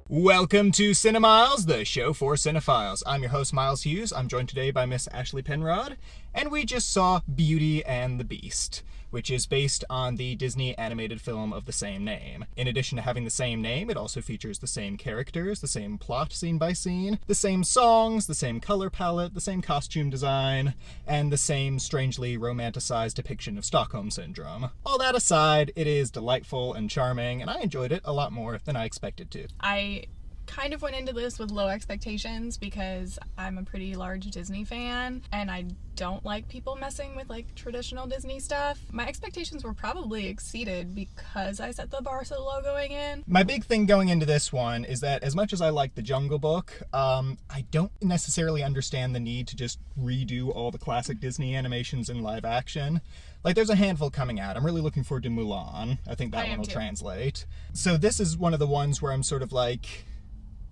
Welcome to CineMyles, the show for cinephiles. I'm your host, Miles Hughes. I'm joined today by Miss Ashley Penrod, and we just saw Beauty and the Beast, which is based on the Disney animated film of the same name. In addition to having the same name, it also features the same characters, the same plot scene by scene, the same songs, the same color palette, the same costume design, and the same strangely romanticized depiction of Stockholm Syndrome. All that aside, it is delightful and charming, and I enjoyed it a lot more than I expected to. I kind of went into this with low expectations because I'm a pretty large Disney fan and I don't like people messing with like traditional Disney stuff. My expectations were probably exceeded because I set the bar so low going in. My big thing going into this one is that as much as I like The Jungle Book, I don't necessarily understand the need to just redo all the classic Disney animations in live action. Like, there's a handful coming out. I'm really looking forward to Mulan. I think that one will translate. So this is one of the ones where I'm sort of like,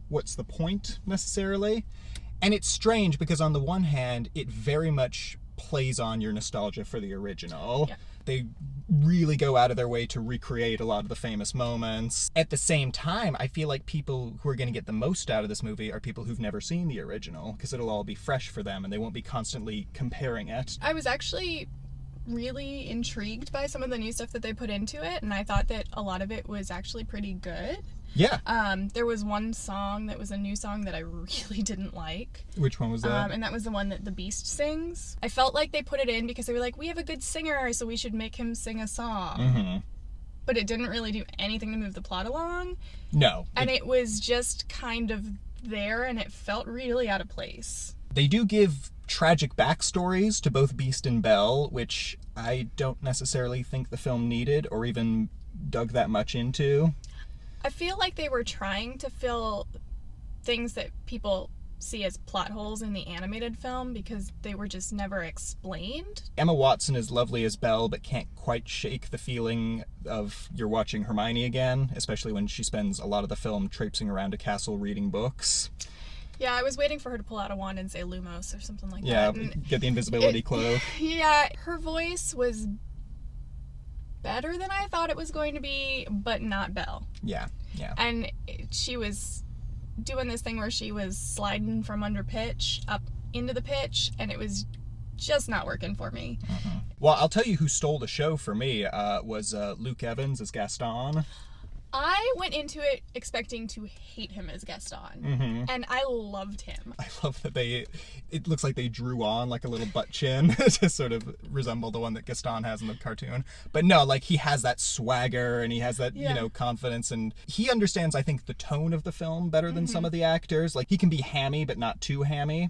what's the point necessarily? And it's strange because on the one hand, it very much plays on your nostalgia for the original. Yeah. They really go out of their way to recreate a lot of the famous moments. At the same time, I feel like people who are going to get the most out of this movie are people who've never seen the original, because it'll all be fresh for them and they won't be constantly comparing it. I was actually really intrigued by some of the new stuff that they put into it, and I thought that a lot of it was actually pretty good. Yeah. There was one song that was a new song that I really didn't like. Which one was that? And that was the one that the Beast sings. I felt like they put it in because they were like, we have a good singer, so we should make him sing a song. Mm-hmm. But it didn't really do anything to move the plot along. No. And it was just kind of there, and it felt really out of place. They do give tragic backstories to both Beast and Belle, which I don't necessarily think the film needed or even dug that much into. I feel like they were trying to fill things that people see as plot holes in the animated film because they were just never explained. Emma Watson is lovely as Belle, but can't quite shake the feeling of you're watching Hermione again, especially when she spends a lot of the film traipsing around a castle reading books. Yeah, I was waiting for her to pull out a wand and say Lumos or something like that. Yeah, get the invisibility cloak. Yeah, her voice was better than I thought it was going to be, but not Belle. Yeah. And she was doing this thing where she was sliding from under pitch up into the pitch, and it was just not working for me. Mm-hmm. Well, I'll tell you who stole the show for me was Luke Evans as Gaston. I went into it expecting to hate him as Gaston, and I loved him. I love that it looks like they drew on like a little butt chin to sort of resemble the one that Gaston has in the cartoon. But no, like he has that swagger and he has that, confidence, and he understands, I think, the tone of the film better than some of the actors. Like he can be hammy, but not too hammy.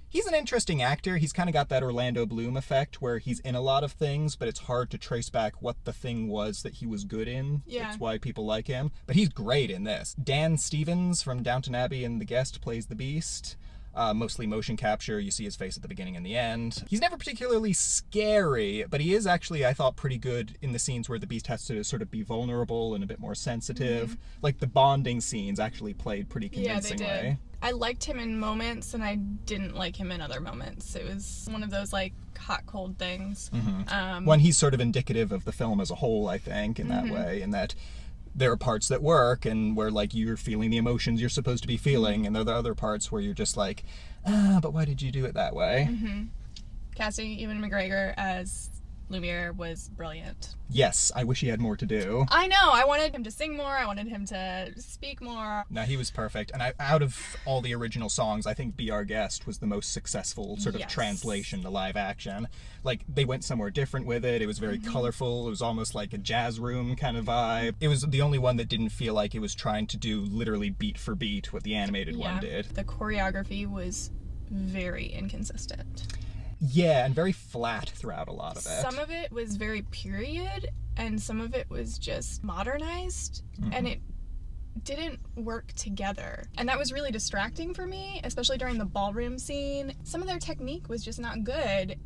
He's an interesting actor. He's kind of got that Orlando Bloom effect where he's in a lot of things, but it's hard to trace back what the thing was that he was good in. Yeah. That's why people like him. But he's great in this. Dan Stevens from Downton Abbey and The Guest plays the Beast. Mostly motion capture. You see his face at the beginning and the end. He's never particularly scary, but he is actually, I thought, pretty good in the scenes where the Beast has to sort of be vulnerable and a bit more sensitive. Like the bonding scenes actually played pretty convincingly. Yeah, they did. I liked him in moments, and I didn't like him in other moments. It was one of those, like, hot-cold things. When he's sort of indicative of the film as a whole, I think, in that way, in that there are parts that work and where, like, you're feeling the emotions you're supposed to be feeling, and there are the other parts where you're just like, but why did you do it that way? Casting Ewan McGregor as Lumiere was brilliant. Yes, I wish he had more to do. I know, I wanted him to sing more, I wanted him to speak more. No, he was perfect. And out of all the original songs, I think Be Our Guest was the most successful sort of translation to live action. Like, they went somewhere different with it. It was very colorful. It was almost like a jazz room kind of vibe. It was the only one that didn't feel like it was trying to do literally beat for beat what the animated one did. The choreography was very inconsistent. Yeah, and very flat throughout a lot of it. Some of it was very period, and some of it was just modernized, and it didn't work together. And that was really distracting for me, especially during the ballroom scene. Some of their technique was just not good,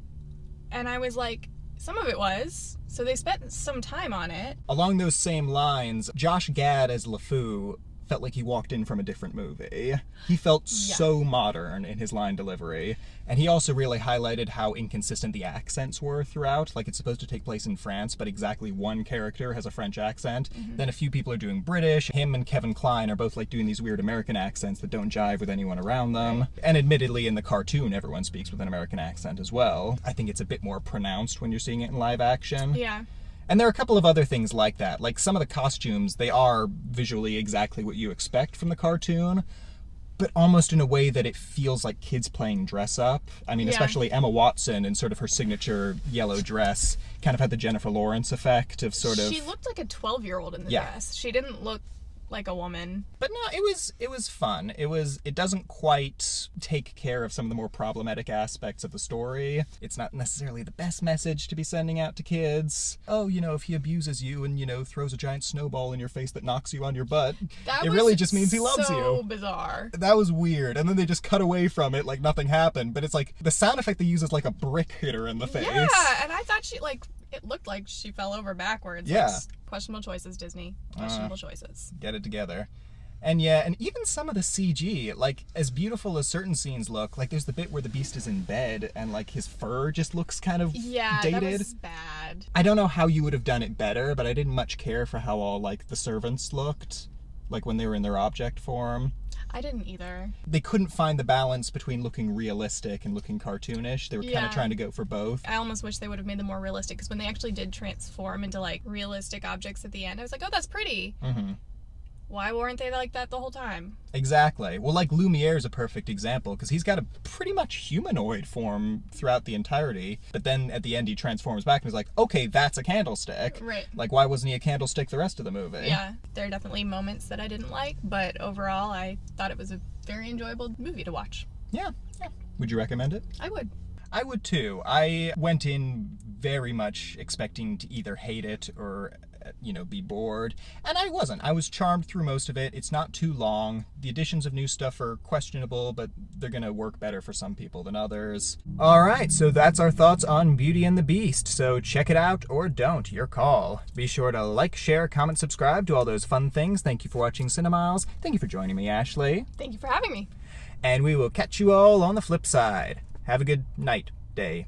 and I was like, some of it was, so they spent some time on it. Along those same lines, Josh Gad as LeFou felt like he walked in from a different movie. He felt so modern in his line delivery. And he also really highlighted how inconsistent the accents were throughout. Like, it's supposed to take place in France, but exactly one character has a French accent. Then a few people are doing British. Him and Kevin Kline are both like doing these weird American accents that don't jive with anyone around them. And admittedly, in the cartoon, everyone speaks with an American accent as well. I think it's a bit more pronounced when you're seeing it in live action. Yeah. And there are a couple of other things like that. Like, some of the costumes, they are visually exactly what you expect from the cartoon, but almost in a way that it feels like kids playing dress up. I mean, especially Emma Watson in sort of her signature yellow dress kind of had the Jennifer Lawrence effect of sort of... She looked like a 12-year-old in the dress. She didn't look like a woman. But no, it was fun. It doesn't quite take care of some of the more problematic aspects of the story. It's not necessarily the best message to be sending out to kids. Oh, you know, if he abuses you and, you know, throws a giant snowball in your face that knocks you on your butt, it really just means he loves you. So bizarre. That was weird. And then they just cut away from it like nothing happened. But it's like the sound effect they use is like a brick hit her in the face. Yeah, and I thought it looked like she fell over backwards. Yeah. Like, questionable choices, Disney. Questionable choices. Get it together. And yeah, and even some of the CG, like, as beautiful as certain scenes look, like there's the bit where the Beast is in bed and like his fur just looks kind of dated. That was bad. I don't know how you would have done it better, but I didn't much care for how all like the servants looked, like when they were in their object form. I didn't either. They couldn't find the balance between looking realistic and looking cartoonish. They were kind of trying to go for both. I almost wish they would have made them more realistic, because when they actually did transform into like realistic objects at the end, I was like, oh, that's pretty. Why weren't they like that the whole time? Exactly. Well, like, Lumiere is a perfect example, because he's got a pretty much humanoid form throughout the entirety, but then at the end he transforms back and is like, okay, that's a candlestick. Right. Like, why wasn't he a candlestick the rest of the movie? Yeah, there are definitely moments that I didn't like, but overall I thought it was a very enjoyable movie to watch. Yeah. Would you recommend it? I would. I would too. I went in very much expecting to either hate it or, you know, be bored. And I wasn't. I was charmed through most of it. It's not too long. The additions of new stuff are questionable, but they're going to work better for some people than others. All right, so that's our thoughts on Beauty and the Beast. So check it out or don't, your call. Be sure to like, share, comment, subscribe, do all those fun things. Thank you for watching CineMyles. Thank you for joining me, Ashley. Thank you for having me. And we will catch you all on the flip side. Have a good night, day.